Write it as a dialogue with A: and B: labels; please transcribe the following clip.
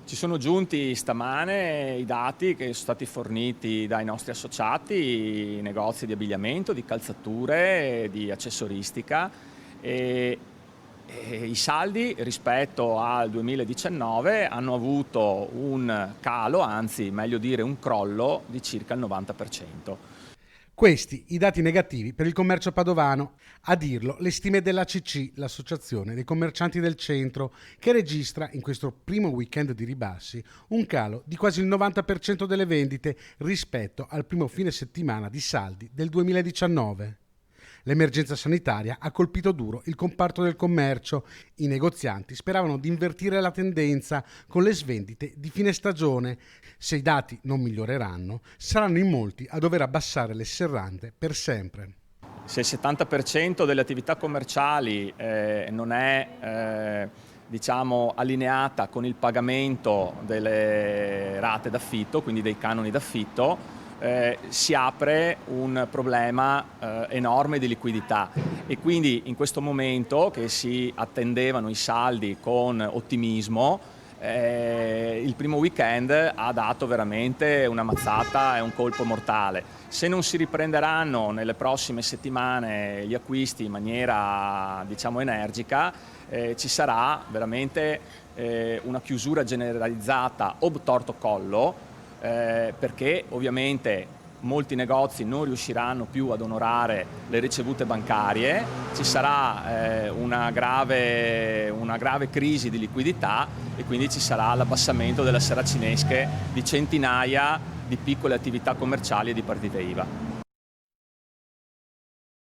A: Ci sono giunti stamane i dati che sono stati forniti dai nostri associati, i negozi di abbigliamento, di calzature, di accessoristica e i saldi rispetto al 2019 hanno avuto un calo, anzi meglio dire un crollo di circa il 90%.
B: Questi i dati negativi per il commercio padovano. A dirlo le stime dell'ACC, l'Associazione dei Commercianti del Centro, che registra in questo primo weekend di ribassi un calo di quasi il 90% delle vendite rispetto al primo fine settimana di saldi del 2019. L'emergenza sanitaria ha colpito duro il comparto del commercio. I negozianti speravano di invertire la tendenza con le svendite di fine stagione. Se i dati non miglioreranno, saranno in molti a dover abbassare le serrande per sempre.
A: Se il 70% delle attività commerciali non è allineata con il pagamento delle rate d'affitto, quindi dei canoni d'affitto, si apre un problema enorme di liquidità e quindi in questo momento che si attendevano i saldi con ottimismo, il primo weekend ha dato veramente una mazzata e un colpo mortale. Se non si riprenderanno nelle prossime settimane gli acquisti in maniera energica, ci sarà veramente una chiusura generalizzata obtorto collo, perché ovviamente molti negozi non riusciranno più ad onorare le ricevute bancarie, ci sarà una grave crisi di liquidità e quindi ci sarà l'abbassamento delle saracinesche di centinaia di piccole attività commerciali e di partite IVA.